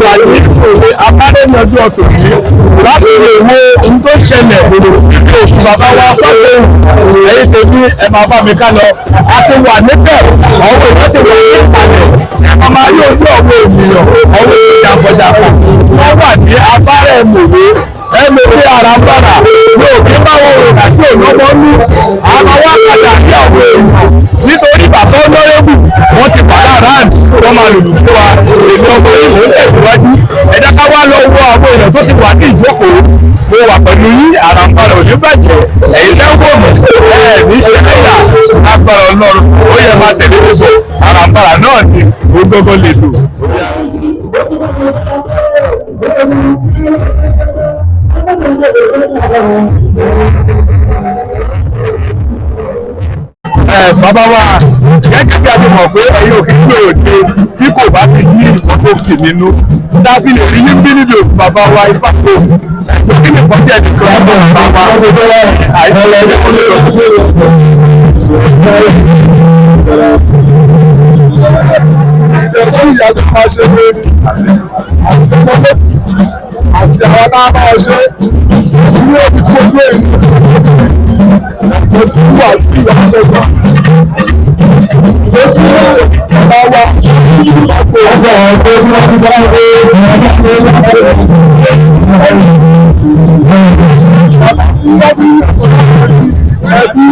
wà ní òwe Abaren-Mowe ọ̀tọ̀ yìí láti lè wo ohun tó ṣẹlẹ̀ nínú òkú bàbá wa FAGBOHUN. Ẹ̀yin tèmi ẹ máa bá mi ká lọ. A ti wà níbẹ̀, àwọn èèyàn ti wà ní ìkàlẹ̀. Ẹ máa rí ojú àwọn ènìyàn, àwọn èèyàn jàǹkànjàǹkàn tí wọ́n wà ní Abaren-Mowe. Ẹnu pé ara ń bára ní òkè báwọn òrùn àti òlọ́mọ ní àwọn wákàtà ní àwọn èèyàn nítorí bàbá olórébù wọ́n ti pàdà ráàdì wọ́n máa lùlù fún wa. Èmi ọmọ yìí mò ń tẹ̀síwájú. Ẹ jẹ́ ká wá lọ wo àwọn èèyàn tó ti wà ní ìjókòó. Mo wà pẹ̀lú yín, ara ń bára òní bàjẹ́. Ẹ̀yin lẹ́wọ̀ mi ní ṣe ẹ̀yà lágbára Ọlọ́run. Ó yẹ máa tẹ̀lé gbogbo ara ń bára náà ní gbogbo lè dùn. Bàbá wa gẹ́gẹ́ bí a ti mọ̀ pé ẹ̀yin òkè gbé òde tí kò bá ti ní nǹkan tó kì nínú dábì lè rí yín bí níbi òkú bàbá wa FAGBOHUN. Kí ni nǹkan tí ẹ ti sọ ọ́ bàbá wa àìsàn ẹ̀jẹ̀ kò lè lọ. Ìdẹ̀kùn ìyá tó máa ṣe lórí àti mọ́lẹ́ àti àwọn náà máa ṣe ní òbí tí mo gbé ìlú lọ sí wà sí ìyàwó bàbá wa bàbá tí sábì ẹbí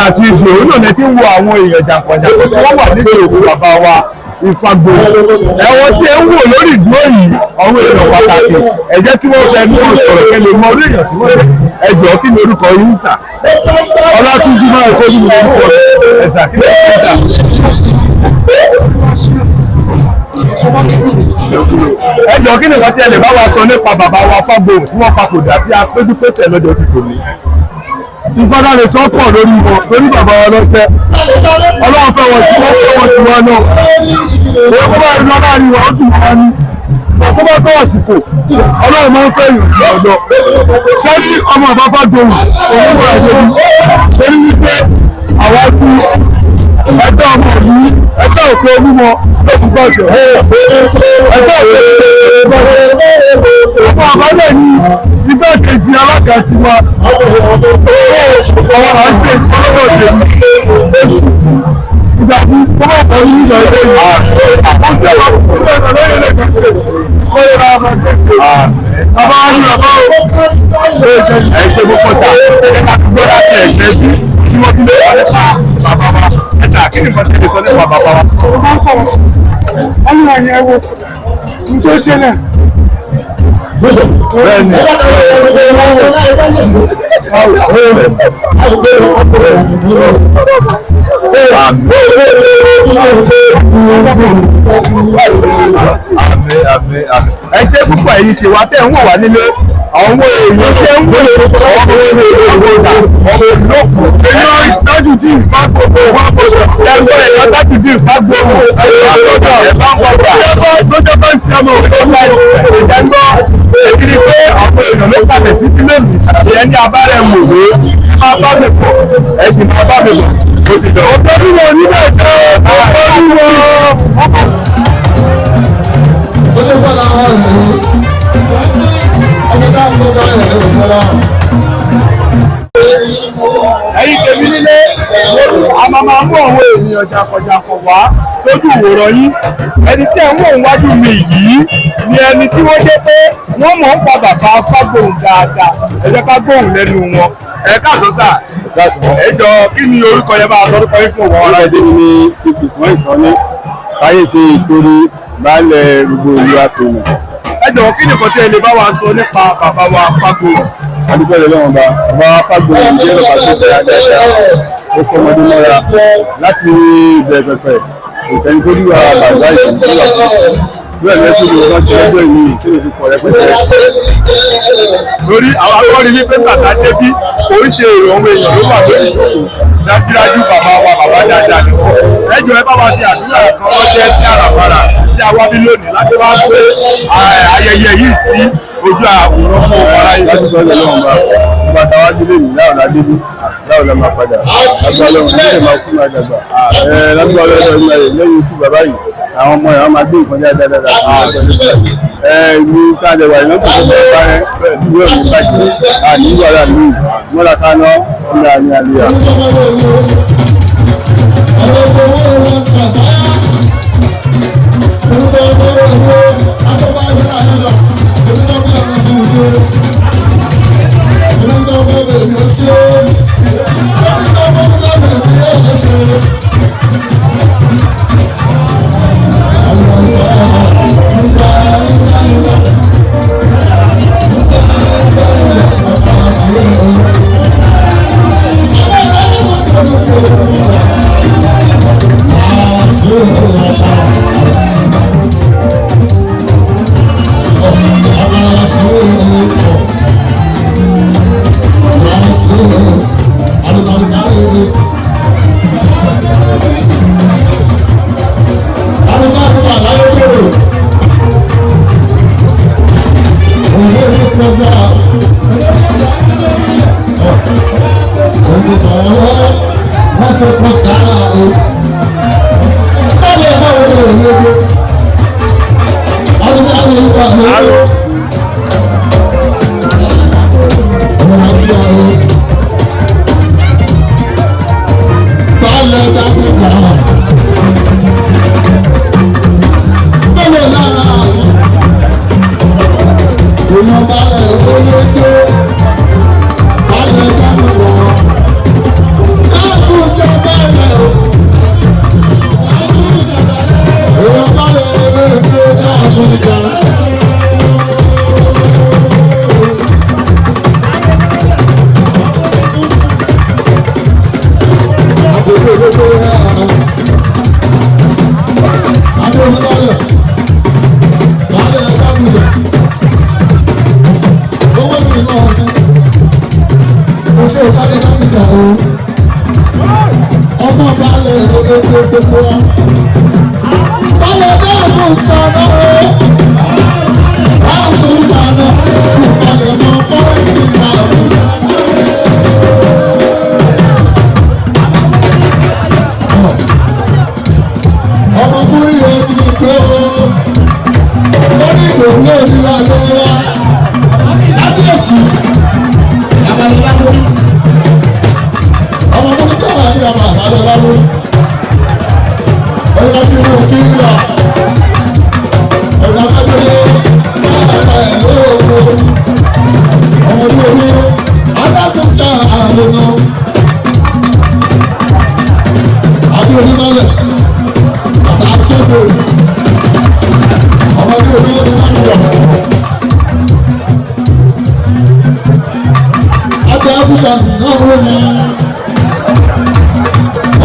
àti ìfẹ́ òun náà ti ń wo àwọn èèyàn jàǹkànjàǹkàn tí wọ́n wà níbi òkú bàbá wa FAGBOHUN. Ẹ̀wọ̀n tí ẹ ń wò lórí ìdúró yìí àwọn èèyàn pàtàkì ẹ jẹ́ kí wọ́n fẹ́ ní wọ́n sọ̀rọ̀ kẹ́ lè mọ orí èèyàn tí wọ́n jẹ́. Ẹ jọ̀ọ́ kí ni orúkọ yín sà? Ọlátúnjí máa kó nínú orúkọ ẹ̀sà kí lè fi sà. Ẹ jọ̀ọ́ kí ni nǹkan tí ẹ lè bá wa sọ nípa bàbá wa FAGBOHUN tí wọ́n papòdà tí a péjú pèsè lọ́jọ́ ti tòní? Ìfọ́dà lè sọ pọ̀ lórí wọn lórí bàbá wọn lọ́tẹ́. Ọlọ́run fẹ́ wọn tí wọ́n fẹ́ wọn tí wọ́n náà. Èyí kó bá rí lọ láàrin wọn ó dùn wọn ní. Tó bá tó àsìkò Ọlọ́run máa ń fẹ́ ìrìn ọ̀dọ́. Ṣé ní ọmọ bàbá FAGBOHUN òun wà lórí? Torí wípé àwa kú ẹgbẹ́ ọmọ yìí ẹgbẹ́ òkè olúmọ tí ó fi gbọ́jọ. Ẹgbẹ́ òkè ọmọ àbálẹ̀ ní igbákejì alága tiwa ọmọ à ń ṣe ìtọ́lọ́wọ́ ìdèmí oṣù ìdàgbù tó bá bọ̀ ní ìlọ ilé yìí. Àwọn tí wọ́n sílẹ̀ lọ lórí ilé kan ṣe kó yẹ ra ọmọ kéèké. Bàbá wa ní bàbá o. Ẹ ṣe gbogbo sá ẹ ká gbọ́ láti ẹ̀jẹ̀ bí tí wọ́n fi lé wọlé pa bàbá wa. Ẹ ṣe àkíní kan tẹ̀lé sọ nípa bàbá wa. Ó máa ń sọ̀rọ̀ ẹni wọ̀nyí ẹ wo ní tó ṣe náà. Bẹ́ẹ̀ni. ẹ ṣe púpọ̀ èyí tí wá tẹ̀ ń wò wá nílé àwọn èèyàn ṣe ń wò ọmọ ìta èèyàn ìtọ́jú tí ìfagbogbo wà bọ̀dọ̀ ẹgbẹ́ èèyàn tájú tí ìfagbogbo lọ́jọ́ bá ń tí ọmọ òkúta ìjẹ́gbọ́ èkìrí pé ọ̀pọ̀ èèyàn ló pàtẹ sí sílé mi ìyẹn ní Abaren-Mowe máa bá mi pọ̀ ẹ̀sìn máa bá mi pọ̀ ó ti dọ̀. ọ̀tọ́rí wọn níbẹ̀ jẹ́ ọ̀tọ́rí wọn. ó ṣe fọ́ làwọn ọ̀rẹ́ ọmọ táwọn tó dáa ẹ̀rọ ìfọ́lá. ẹ̀yin tèmi nílé a máa mú àwọn ènìyàn jàǹkànjàǹkàn wá sójú ìwòran yín ẹni tí ẹ̀ ń wò wájú mi yìí ni ẹni tí wọ́n jẹ́ pé wọ́n mọ̀ ń pa bàbá Fágbòhun dáadáa ẹ jẹ́ ká gbóhùn lẹ́nu wọn. ẹ káàsán sà ẹ jọ kí ni orúkọ yẹn bá lórúkọ yín fún òwò ọ̀la ìdí. mi ní ìsìnkú ìsọ́ní Taye ṣe ìtorí baálẹ̀ gbogbo ìlú àtòmù. ẹ jọ kí nìkan tí ẹ lè bá wa sọ nípa bàbá wa Fágbòhun. adúgbò lọ́wọ́ bàbá Fágbòhun jẹ́ bàbá tó ṣe àjẹsà ó fọmọdé mọ́ra láti ìbẹ̀rẹ̀ pẹ̀pẹ̀ ìtẹ́ni tó dúró bàbá ìtẹ́ni bẹ́ẹ̀ lẹ́sìn ló wọ́n ti ẹgbẹ́ yìí tí ó fi pọ̀ rẹpẹtẹ. lórí àwọn akọrin ní pé bàtà débí oríṣi èrò ọmọ èèyàn ló wà lórí ìṣòro dájúdájú bàbá wa bàbá dáadáa ni fún ẹjọ́ ẹ bá wa fi àdúrà kan ránṣẹ́ sí àràbàrà tí a wá bí lónìí láti wá pé ayẹyẹ yìí sí ojú àwòrán fún ọmọ aráyé. láti sọ ọ́ lọ́wọ́ bá táwa délé yìí láwọn adébí láwọn lọ́ máa padà lágbàá lọ́wọ́ nílẹ̀ máa kú máa dàgbà lágbàá lọ́wọ́ lẹ́yìn ikú bàbá yìí àwọn ọmọ yàrá máa gbé nǹkan dáadáa ìlú káàdẹ̀wà ìlú tó fẹ́ bá rẹ̀ ìlú ẹ̀mí bàjẹ́ àní wàrà ní mọ́lá kaná ọ̀nà àní àlùyà.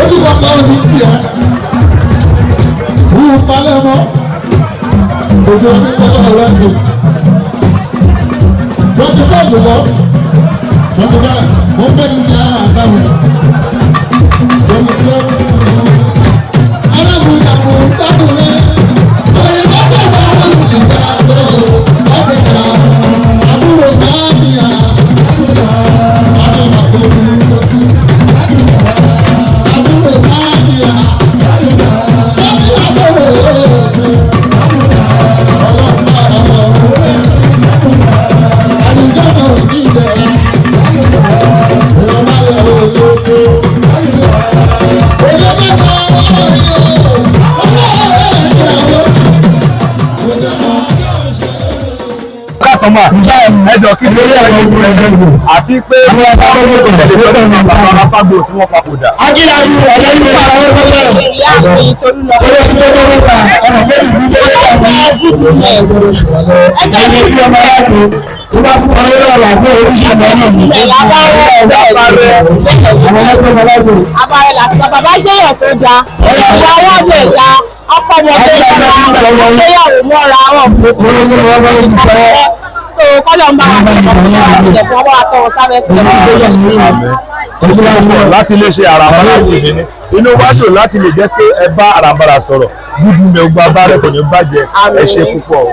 Ojú bàbá òní tiẹ̀. Wúwo palẹ̀ mọ́. Ojú ọdún tẹ́lẹ̀ ọ̀rẹ́ sí. 25 lọ. 25. Mo ń bẹ̀rẹ̀ sí ara àtàwọn. 27. Arábìnrin àmọ̀ ń gbádùn rẹ̀. Òye bá ṣe bá wọn sì dá lọ. Áfíríkà àbúrò Gáàbíà. Àbúrò àbúrò tó sí. Àbúrò Gáàbíà. Gáàbíà bọ̀wọ̀ lóòótọ́. Ọlọ́pàá àwọn ọ̀rọ̀ rẹ̀. Àdìjọ́ náà ní ìdẹ̀ra. Èèyàn máa lọ òyòkó. Kásánmà ẹjọ́ kí lórí ẹ̀rọ ìgbìmọ̀ àti pé wọ́n bá wọ́n tó tẹ̀lé sọ́dọ̀ ní bàbá Fágbòhun tí wọ́n papòdà. Ajínigbé ọ̀dọ́ ní bàbá wọn tọ́lẹ̀. Ìyá mi torí lọ. Torí ẹni tó tó mọ́ta ọ̀nà méjì ní ilé ọ̀gbọ́n. Ẹgbẹ́ ní ọmọ aláàbò tó bá fún ọ lórí ọ̀la fún oríṣiríṣi ọmọ náà ní. Abaren láti sọ bàbá jẹ́ èèyàn tó dáa. Ìyá wọn lè da ọkọ ọmọ tó dára. Ìgbéyàwó mọ́ra wọn. So kọ́lọ̀ ń bá wa tẹ̀lé ìjẹ̀kùn ọwọ́ àtọwọ́ sábẹ́ fún láti lè ṣe àràmọ́ láti ìbíní inú wa dùn láti lè jẹ́ pé ẹ bá àràmọ́ra sọ̀rọ̀ dúdú mi ogun abárẹ́ kò ní bàjẹ́ ẹ ṣe púpọ̀.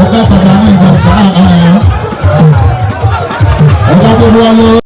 Ọ̀gá bàbá ní ìgbà sáà ọ̀gá gbogbo wa lọ.